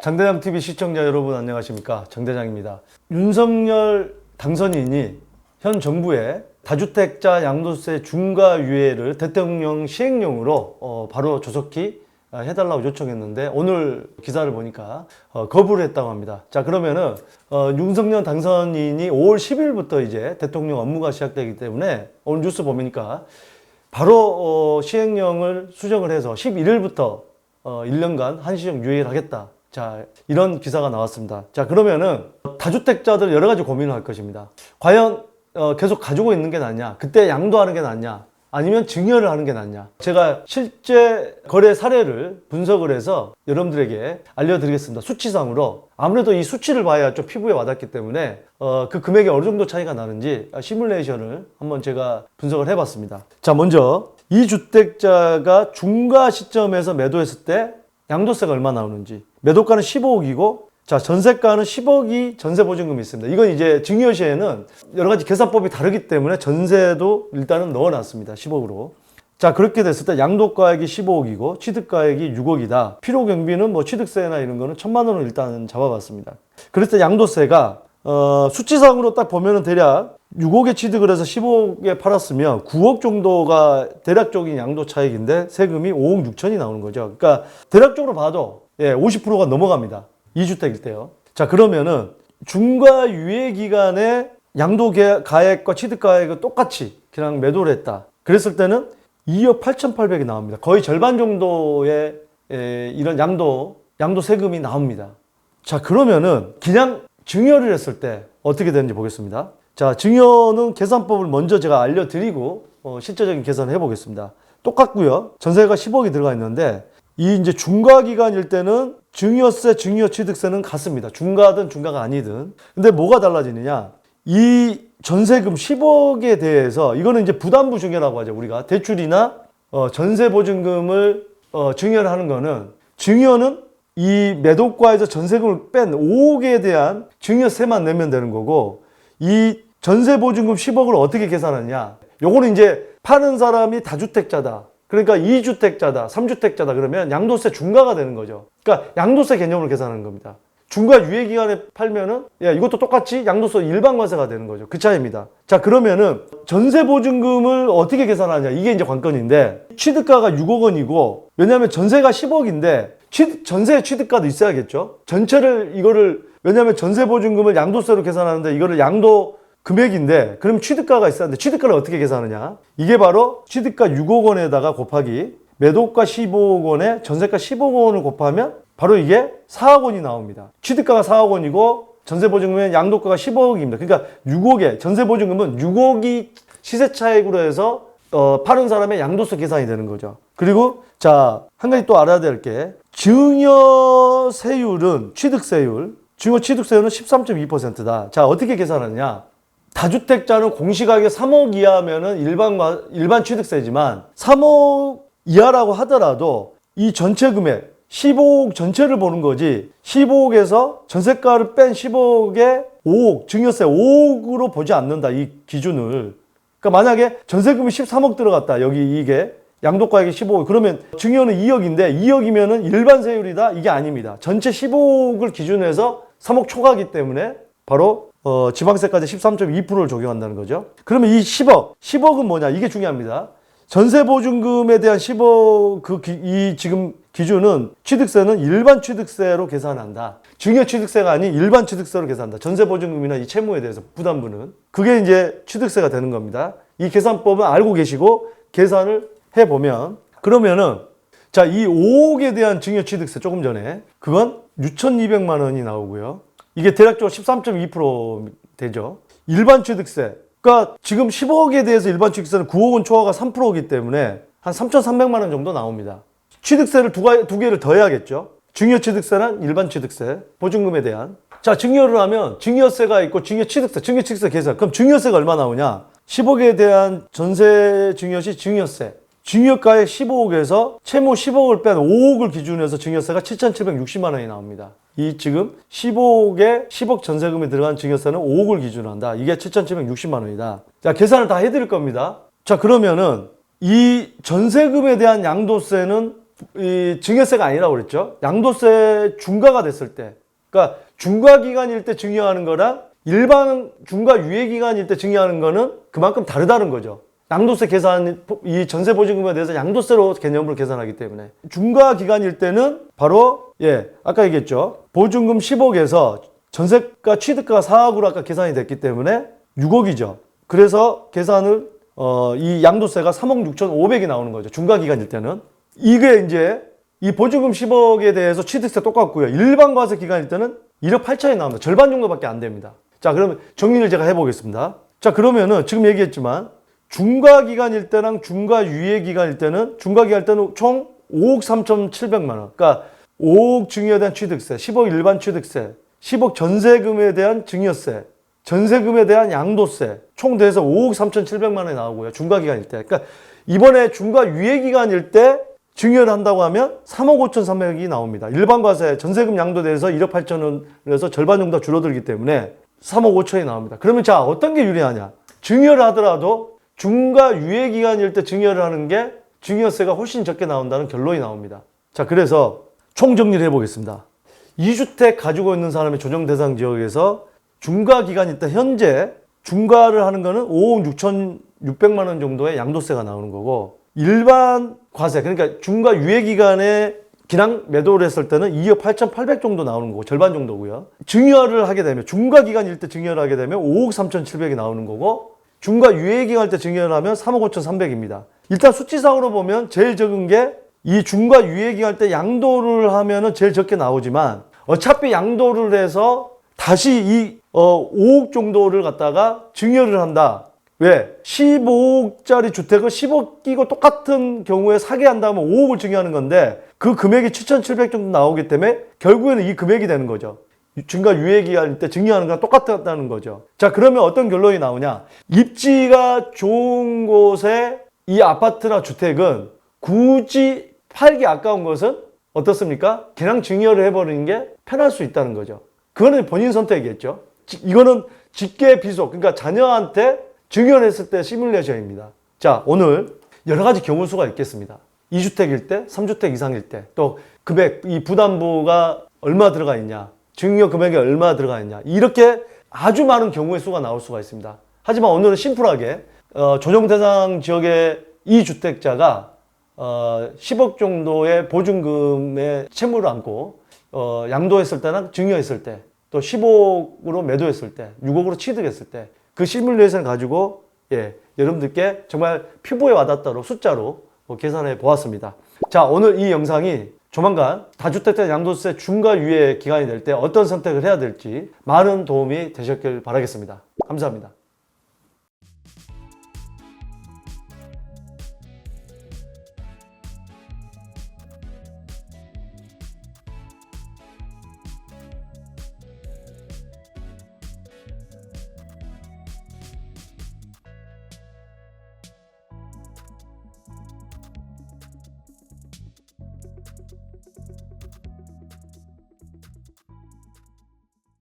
장대장TV 시청자 여러분 안녕하십니까? 장대장입니다. 윤석열 당선인이 현 정부의 다주택자 양도세 중과 유예를 대통령 시행령으로 바로 조속히 해달라고 요청했는데 오늘 기사를 보니까 거부를 했다고 합니다. 자, 그러면은 윤석열 당선인이 5월 10일부터 이제 대통령 업무가 시작되기 때문에 오늘 뉴스 보니까 바로 시행령을 수정을 해서 11일부터 1년간 한시적 유예를 하겠다. 자, 이런 기사가 나왔습니다. 자, 그러면은 다주택자들 여러 가지 고민을 할 것입니다. 과연 계속 가지고 있는 게 낫냐? 그때 양도하는 게 낫냐? 아니면 증여를 하는 게 낫냐? 제가 실제 거래 사례를 분석을 해서 여러분들에게 알려드리겠습니다. 수치상으로. 아무래도 이 수치를 봐야 좀 피부에 와닿기 때문에 그 금액이 어느 정도 차이가 나는지 시뮬레이션을 한번 제가 분석을 해봤습니다. 자, 먼저 이 주택자가 중과 시점에서 매도했을 때 양도세가 얼마 나오는지. 매도가는 15억이고 자, 전세가는 10억이 전세보증금이 있습니다. 이건 이제 증여 시에는 여러 가지 계산법이 다르기 때문에 전세도 일단은 넣어놨습니다. 10억으로. 자, 그렇게 됐을 때 양도가액이 15억이고 취득가액이 6억이다. 필요경비는 뭐 취득세나 이런 거는 1,000만 원을 일단 잡아봤습니다. 그랬을 때 양도세가 수치상으로 딱 보면은 대략 6억에 취득을 해서 15억에 팔았으면 9억 정도가 대략적인 양도 차익인데 세금이 5억 6천이 나오는 거죠. 그러니까 대략적으로 봐도 50%가 넘어갑니다. 2주택일 때요. 자, 그러면은 중과 유예 기간에 양도 가액과 취득 가액을 똑같이 그냥 매도를 했다. 그랬을 때는 2억 8,800이 나옵니다. 거의 절반 정도의 이런 양도 세금이 나옵니다. 자, 그러면은 그냥 증여를 했을 때 어떻게 되는지 보겠습니다. 자, 증여는 계산법을 먼저 제가 알려드리고 실제적인 계산을 해보겠습니다. 똑같고요. 전세가 10억이 들어가 있는데 이 이제 중과 기간일 때는 증여세, 증여 취득세는 같습니다. 중과든 중과가 아니든. 근데 뭐가 달라지느냐? 이 전세금 10억에 대해서 이거는 이제 부담부 증여라고 하죠. 우리가 대출이나 전세 보증금을 증여를 하는 거는 증여는 이 매도가에서 전세금을 뺀 5억에 대한 증여세만 내면 되는 거고 이 전세 보증금 10억을 어떻게 계산하느냐? 요거는 이제 파는 사람이 다주택자다. 그러니까 2주택자다, 3주택자다 그러면 양도세 중과가 되는 거죠. 그러니까 양도세 개념으로 계산하는 겁니다. 중과 유예 기간에 팔면은 이것도 똑같이 양도세 일반과세가 되는 거죠. 그 차이입니다. 자, 그러면은 전세 보증금을 어떻게 계산하냐? 이게 이제 관건인데 취득가가 6억 원이고 왜냐하면 전세가 10억인데 전세 취득가도 있어야겠죠. 전체를 이거를 왜냐하면 전세 보증금을 양도세로 계산하는데 이거를 양도 금액인데 그럼 취득가가 있어야 하는데 취득가를 어떻게 계산하느냐? 이게 바로 취득가 6억 원에다가 곱하기 매도가 15억 원에 전세가 15억 원을 곱하면 바로 이게 4억 원이 나옵니다. 취득가가 4억 원이고 전세보증금은 양도가가 15억입니다. 그러니까 6억에 전세보증금은 6억이 시세차익으로 해서 파는 사람의 양도세 계산이 되는 거죠. 그리고 자, 한 가지 또 알아야 될 게 증여세율은 증여 취득세율은 13.2%다. 자, 어떻게 계산하느냐? 다주택자는 공시가격 3억 이하면은 일반 취득세지만 3억 이하라고 하더라도 이 전체 금액 15억 전체를 보는 거지 15억에서 전세가를 뺀 15억에 5억 증여세 5억으로 보지 않는다. 이 기준을. 그러니까 만약에 전세금이 13억 들어갔다. 여기 이게 양도가액이 15억 그러면 증여는 2억인데 2억이면은 일반 세율이다. 이게 아닙니다. 전체 15억을 기준으로 해서 3억 초과하기 때문에 바로 지방세까지 13.2%를 적용한다는 거죠. 그러면 이 10억은 뭐냐? 이게 중요합니다. 전세보증금에 대한 10억 이 지금 기준은 취득세는 일반 취득세로 계산한다. 증여 취득세가 아닌 일반 취득세로 계산한다. 전세보증금이나 이 채무에 대해서 부담부는 그게 이제 취득세가 되는 겁니다. 이 계산법은 알고 계시고 계산을 해보면 그러면은 자, 이 5억에 대한 증여 취득세 조금 전에 그건 6,200만 원이 나오고요. 이게 대략적으로 13.2% 되죠. 일반 취득세. 그러니까 지금 10억에 대해서 일반 취득세는 9억 원 초과가 3%이기 때문에 한 3,300만 원 정도 나옵니다. 취득세를 두 개를 더해야겠죠. 증여 취득세랑 일반 취득세, 보증금에 대한. 자, 증여를 하면 증여세가 있고 증여 취득세 계산. 그럼 증여세가 얼마 나오냐? 10억에 대한 전세 증여시 증여세. 증여가액 15억에서 채무 10억을 뺀 5억을 기준으로 해서 증여세가 7,760만 원이 나옵니다. 이 지금 15억에 10억 전세금이 들어간 증여세는 5억을 기준으로 한다. 이게 7,760만 원이다. 자, 계산을 다 해드릴 겁니다. 자, 그러면은 이 전세금에 대한 양도세는 이 증여세가 아니라고 그랬죠. 양도세 중과가 됐을 때, 그러니까 중과 기간일 때 증여하는 거랑 일반 중과 유예 기간일 때 증여하는 거는 그만큼 다르다는 거죠. 양도세 계산, 이 전세 보증금에 대해서 양도세로 개념으로 계산하기 때문에 중과 기간일 때는 바로 아까 얘기했죠. 보증금 10억에서 전세가 취득가 4억으로 아까 계산이 됐기 때문에 6억이죠. 그래서 계산을 이 양도세가 3억 6,500이 나오는 거죠. 중과 기간일 때는. 이게 이제 이 보증금 10억에 대해서 취득세 똑같고요. 일반 과세 기간일 때는 1억 8천이 나옵니다. 절반 정도밖에 안 됩니다. 자, 그러면 정리를 제가 해보겠습니다. 자, 그러면은 지금 얘기했지만 중과 기간일 때랑 중과 유예 기간일 때는 중과 기간일 때는 총 5억 3,700만 원. 그러니까 5억 증여에 대한 취득세, 10억 일반 취득세, 10억 전세금에 대한 증여세, 전세금에 대한 양도세 총 돼서 5억 3,700만 원이 나오고요. 중과 기간일 때. 그러니까 이번에 중과 유예 기간일 때 증여를 한다고 하면 3억 5,300이 나옵니다. 일반 과세 전세금 양도돼서 1억 8천 원에서 절반 정도 줄어들기 때문에 3억 5천이 나옵니다. 그러면 자, 어떤 게 유리하냐? 증여를 하더라도 중과 유예 기간일 때 증여를 하는 게 증여세가 훨씬 적게 나온다는 결론이 나옵니다. 자, 그래서 총 정리를 해보겠습니다. 2주택 가지고 있는 사람의 조정 대상 지역에서 중과 기간일 때 현재 중과를 하는 거는 5억 6,600만 원 정도의 양도세가 나오는 거고, 일반 과세, 그러니까 중과 유예 기간에 그냥 매도를 했을 때는 2억 8,800 정도 나오는 거고, 절반 정도고요. 증여를 하게 되면, 중과 기간일 때 증여를 하게 되면 5억 3,700이 나오는 거고, 중과 유예 기간일 때 증여를 하면 3억 5,300입니다. 일단 수치상으로 보면 제일 적은 게 이 중과 유예 기간일 때 양도를 하면은 제일 적게 나오지만, 어차피 양도를 해서 다시 이 5억 정도를 갖다가 증여를 한다. 왜? 15억짜리 주택을 10억 끼고 똑같은 경우에 사게 한다면 5억을 증여하는 건데 그 금액이 7,700 정도 나오기 때문에 결국에는 이 금액이 되는 거죠. 중과 유예 기간일 때 증여하는 거랑 똑같다는 거죠. 자, 그러면 어떤 결론이 나오냐? 입지가 좋은 곳에 이 아파트나 주택은 굳이 팔기 아까운 것은 어떻습니까? 그냥 증여를 해버리는 게 편할 수 있다는 거죠. 그거는 본인 선택이겠죠. 이거는 직계 비속, 그러니까 자녀한테 증여를 했을 때 시뮬레이션입니다. 자, 오늘 여러 가지 경우 수가 있겠습니다. 2주택일 때, 3주택 이상일 때, 또 금액, 이 부담부가 얼마 들어가 있냐, 증여 금액이 얼마 들어가 있냐, 이렇게 아주 많은 경우의 수가 나올 수가 있습니다. 하지만 오늘은 심플하게 조정 대상 지역의 2주택자가 10억 정도의 보증금의 채무를 안고 양도했을 때나 증여했을 때, 또 15억으로 매도했을 때, 6억으로 취득했을 때 그 시뮬레이션을 가지고 여러분들께 정말 피부에 와닿도록 숫자로 계산해 보았습니다. 자, 오늘 이 영상이 조만간 다주택자 양도세 중과 유예 기간이 될 때 어떤 선택을 해야 될지 많은 도움이 되셨길 바라겠습니다. 감사합니다.